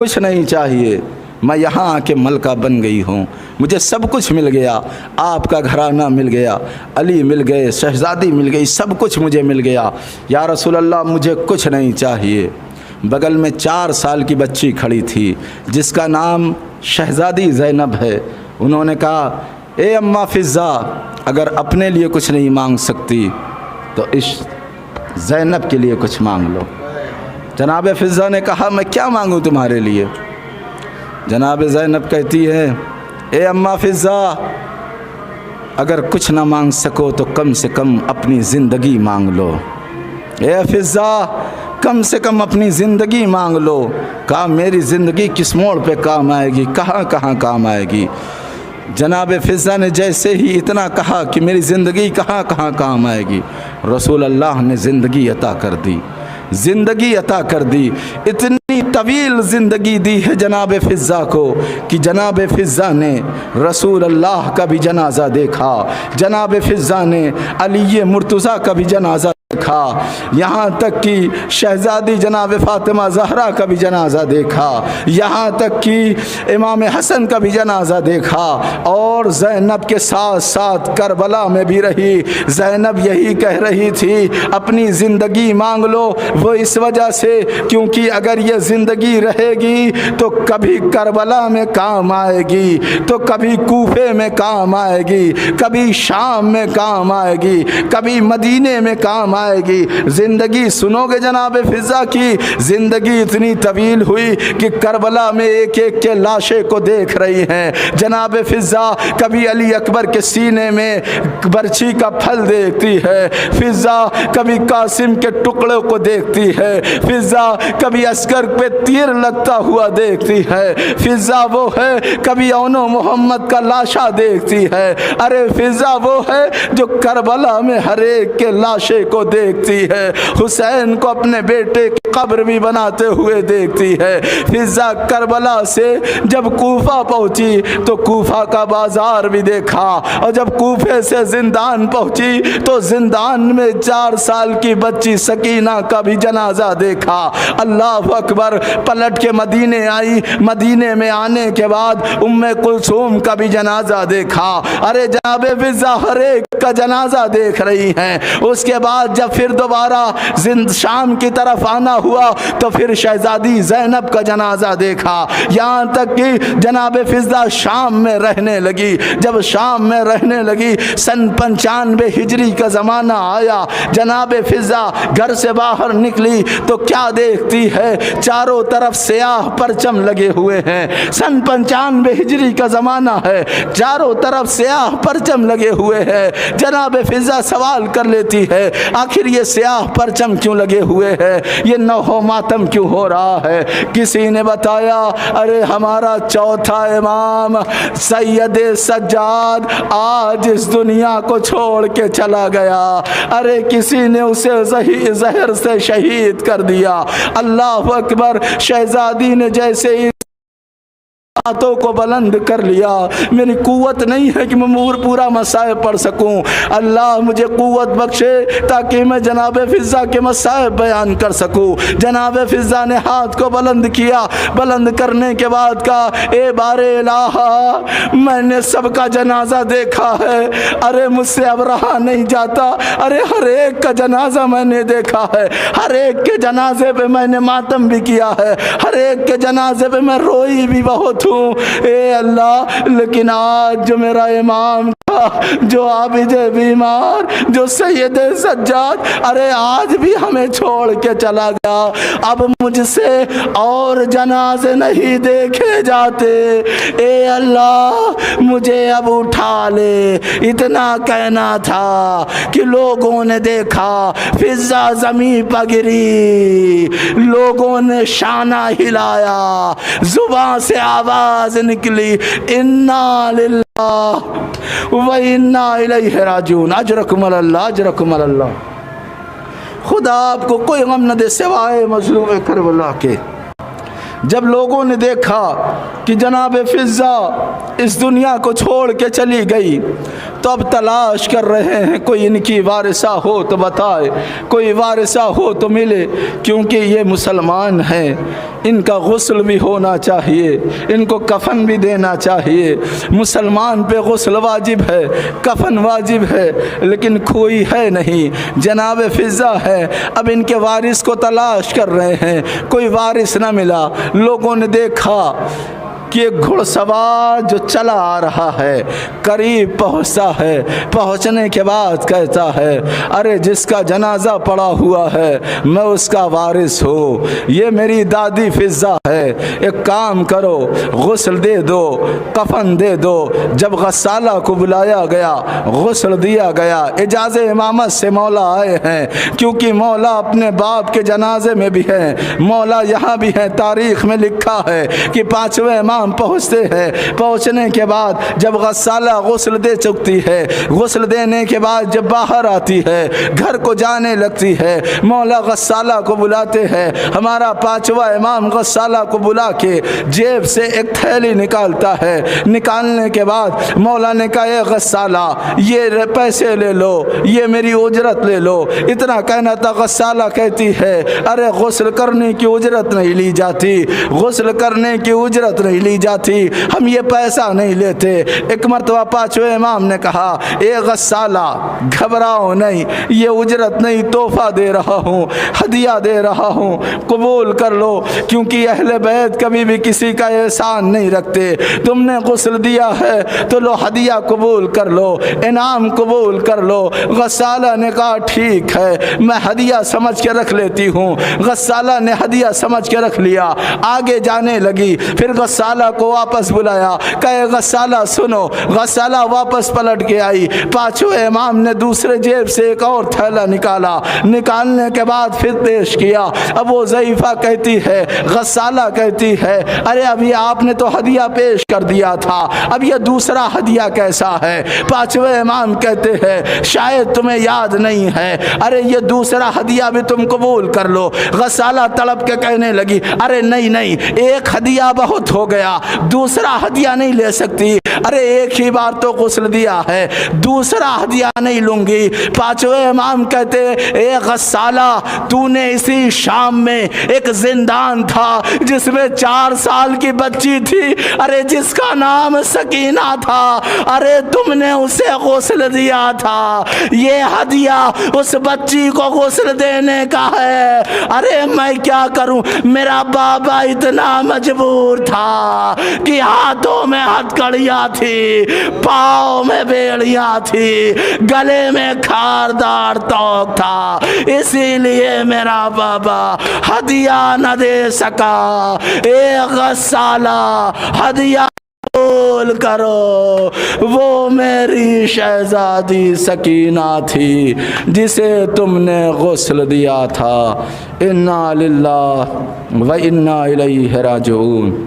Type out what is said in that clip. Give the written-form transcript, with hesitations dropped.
कुछ नहीं चाहिए, मैं यहाँ आके मलका बन गई हूँ, मुझे सब कुछ मिल गया, आपका घराना मिल गया, अली मिल गए, शहजादी मिल गई, सब कुछ मुझे मिल गया, या रसूल अल्लाह मुझे कुछ नहीं चाहिए। बगल में 4 साल की बच्ची खड़ी थी जिसका नाम शहजादी ज़ैनब है। उन्होंने कहा, ए अम्मा फ़िज़्ज़ा, अगर अपने लिए कुछ नहीं मांग सकती तो इस ज़ैनब के लिए कुछ मांग लो। जनाब फ़िज़्ज़ा ने कहा, मैं क्या मांगूँ तुम्हारे लिए? जनाब ज़ैनब कहती है, ए अम्मा फ़िज़्ज़ा, अगर कुछ ना मांग सको तो कम से कम अपनी ज़िंदगी मांग लो। ए फ़िज़्ज़ा, कम से कम अपनी ज़िंदगी मांग लो। कहा, मेरी ज़िंदगी किस मोड़ पे काम आएगी, कहाँ कहाँ काम आएगी। जनाब फ़िज़्ज़ा ने जैसे ही इतना कहा कि मेरी ज़िंदगी कहाँ कहाँ काम आएगी, रसूल अल्लाह ने ज़िंदगी अता कर दी, ज़िंदगी अता कर दी। इतनी तवील ज़िंदगी दी है जनाब फ़िज़्ज़ा को कि जनाब फ़िज़्ज़ा ने रसूल अल्लाह का भी जनाज़ा देखा, जनाब फ़िज़्ज़ा ने अली मुर्तज़ा का भी जनाज़ा देखा, यहाँ तक कि शहजादी जनाब फ़ातिमा ज़हरा का भी जनाज़ा देखा, यहाँ तक कि इमाम हसन का भी जनाज़ा देखा, और ज़ैनब के साथ साथ करबला में भी रही। ज़ैनब यही कह रही थी, अपनी ज़िंदगी मांग लो, वो इस वजह से क्योंकि अगर ये ज़िंदगी रहेगी तो कभी करबला में काम आएगी, तो कभी कूफे में काम आएगी, कभी शाम में काम आएगी, कभी मदीने में काम आएगी। ज़िंदगी सुनोगे जनाब फ़िज़्ज़ा की, ज़िंदगी इतनी तवील हुई कि करबला में एक एक के लाशे को देख रही हैं। जनाब फ़िज़्ज़ा कभी अली अकबर के सीने में बर्छी का फल देखती है, फ़िज़्ज़ा कभी कासिम के टुकड़ों को देखती है, फ़िज़्ज़ा कभी अस्कर पे तीर लगता हुआ देखती है, फ़िज़्ज़ा वो है कभी औनो मोहम्मद का लाशा देखती है। अरे फ़िज़्ज़ा वो है जो करबला में हर एक के लाशे को देखती है, हुसैन को अपने बेटे की कब्र भी बनाते हुए देखती है। फ़िज़्ज़ा करबला से जब कूफा पहुंची तो कूफा का बाजार भी देखा, और जब कूफे से जिंदान पहुंची तो जिंदान में 4 साल की बच्ची सकीना का भी जनाजा देखा। अल्लाह अकबर। पलट के मदीने आई, मदीने में आने के बाद उम्मे कुलसूम का भी जनाजा देखा। अरे जनाब फ़िज़्ज़ा हर एक का जनाजा देख रही हैं। उसके बाद जब फिर दोबारा शाम की तरफ आना हुआ तो फिर शहजादी ज़ैनब का जनाजा देखा। यहाँ तक कि जनाब फ़िज़्ज़ा शाम में रहने लगी। जब शाम में रहने लगी, सन 95 हिजरी का ज़माना आया। जनाब फ़िज़्ज़ा घर से बाहर निकली तो क्या देखती है, चारों तरफ स्याह परचम लगे हुए हैं। सन 95 हिजरी का ज़माना है, चारों तरफ स्याह परचम लगे हुए हैं। जनाब फ़िज़्ज़ा सवाल कर लेती है, आखिर ये स्याह परचम क्यों लगे हुए हैं, ये नौहो मातम क्यों हो रहा है? किसी ने बताया, अरे हमारा चौथा इमाम सैयद सज्जाद आज इस दुनिया को छोड़ के चला गया। अरे किसी ने उसे जहर से शहीद कर दिया। अल्लाह अकबर। शहजादी ने जैसे ही हाथों को बुलंद कर लिया, मेरी कुव्वत नहीं है कि मैं पूरा मसाइब पढ़ सकूं, अल्लाह मुझे कुव्वत बख्शे ताकि मैं जनाब फ़िज़्ज़ा के मसाइब बयान कर सकूं। जनाब फ़िज़्ज़ा ने हाथ को बुलंद किया, बुलंद करने के बाद कहा, ए बारे इलाहा, मैंने सबका जनाजा देखा है, अरे मुझसे अब रहा नहीं जाता। अरे हर एक का जनाजा मैंने देखा है, हर एक के जनाजे पे मैंने मातम भी किया है, हर एक के जनाजे पे मैं रोई भी बहुत हूँ। ए अल्लाह, लेकिन आज जो मेरा इमाम था, जो आबिद बीमार, जो सैयद सज्जाद, अरे आज भी हमें छोड़ के चला गया। अब मुझसे और जनाजे नहीं देखे जाते। ए अल्लाह, मुझे अब उठा ले। इतना कहना था कि लोगों ने देखा फ़िज़्ज़ा ज़मीन पर गिरी, लोगों ने शाना हिलाया, जुबान से आवाज निकली, इन्ना लिल्लाह व इन्ना इलैहि राजिऊन। अजरकुम अल्लाह, अजरकुम अल्लाह। खुदा आपको कोई गम न दे सिवाय मज़लूम करबला के। जब लोगों ने देखा कि जनाब फ़िज़्ज़ा इस दुनिया को छोड़ के चली गई تو اب تلاش کر رہے ہیں کوئی ان کی وارثہ ہو تو بتائے، کوئی وارثہ ہو تو ملے، کیونکہ یہ مسلمان ہیں، ان کا غسل بھی ہونا چاہیے، ان کو کفن بھی دینا چاہیے۔ مسلمان پہ غسل واجب ہے، کفن واجب ہے، لیکن کوئی ہے نہیں، جناب فضا ہے۔ اب ان کے وارث کو تلاش کر رہے ہیں، کوئی وارث نہ ملا۔ لوگوں نے دیکھا کہ ایک گھڑ سوار جو چلا آ رہا ہے قریب پہنچتا ہے، پہنچنے کے بعد کہتا ہے ارے جس کا جنازہ پڑا ہوا ہے میں اس کا وارث ہوں، یہ میری دادی فضا ہے، ایک کام کرو غسل دے دو، کفن دے دو۔ جب غسالہ کو بلایا گیا، غسل دیا گیا، اجاز امامت سے مولا آئے ہیں، کیونکہ مولا اپنے باپ کے جنازے میں بھی ہیں، مولا یہاں بھی ہیں۔ تاریخ میں لکھا ہے کہ 5ویں امام پہنچتے ہیں، پہنچنے کے بعد جب غسالہ غسل دے چکتی ہے، غسل دینے کے بعد جب باہر آتی ہے، گھر کو جانے لگتی ہے، مولا غسالہ کو بلاتے ہیں۔ ہمارا 5واں امام غسالہ کو بلا کے جیب سے ایک تھیلی نکالتا ہے، نکالنے کے بعد مولا نے کہا اے غسالہ یہ پیسے لے لو، یہ میری اجرت لے لو۔ اتنا کہنا تھا، غسالہ کہتی ہے ارے غسل کرنے کی اجرت نہیں لی جاتی، غسل کرنے کی اجرت نہیں لی جاتی، ہم یہ پیسہ نہیں لیتے۔ ایک مرتبہ 5ویں امام نے کہا اے غسالہ گھبراؤ نہیں، یہ اجرت نہیں، تحفہ دے رہا ہوں، ہدیہ دے رہا ہوں، قبول کر لو، کیونکہ اہل بیت کبھی بھی کسی کا احسان نہیں رکھتے۔ تم نے غسل دیا ہے تو لو ہدیہ قبول کر لو، انعام قبول کر لو۔ غسالہ نے کہا ٹھیک ہے میں ہدیہ سمجھ کے رکھ لیتی ہوں۔ غسالہ نے ہدیہ سمجھ کے رکھ لیا، آگے جانے لگی۔ پھر غسالہ کو واپس بلایا، کہے غسالہ سنو۔ غسالہ واپس پلٹ کے آئی، 5ویں امام نے دوسرے جیب سے ایک اور تھیلا نکالا، نکالنے کے بعد پھر پیش کیا۔ اب وہ ضعیفہ کہتی ہے، غسالہ کہتی ہے ارے ابھی آپ نے تو ہدیہ پیش کر دیا تھا، اب یہ دوسرا ہدیہ کیسا ہے؟ 5ویں امام کہتے ہیں شاید تمہیں یاد نہیں ہے، ارے یہ دوسرا ہدیہ بھی تم قبول کر لو۔ غسالہ تڑپ کے کہنے لگی ارے نہیں نہیں، ایک ہدیہ بہت ہو گیا، دوسرا ہدیہ نہیں لے سکتی، ارے ایک ہی بار تو غسل دیا ہے، دوسرا ہدیہ نہیں لوں گی۔ 5ویں امام کہتے اے غسالہ تو نے اسی شام میں ایک زندان تھا جس میں 4 سال کی بچی تھی، ارے جس کا نام سکینہ تھا، ارے تم نے اسے غسل دیا تھا، یہ ہدیہ اس بچی کو غسل دینے کا ہے۔ ارے میں کیا کروں، میرا بابا اتنا مجبور تھا کہ ہاتھوں میں ہتھکڑیاں تھی، پاؤں میں بیڑیاں تھی، گلے میں خاردار توق تھا، اسی لیے میرا بابا ہدیہ نہ دے سکا۔ اے غسالہ ہدیہ قبول کرو، وہ میری شہزادی سکینہ تھی جسے تم نے غسل دیا تھا۔ انا للہ و انا الیہ راجعون۔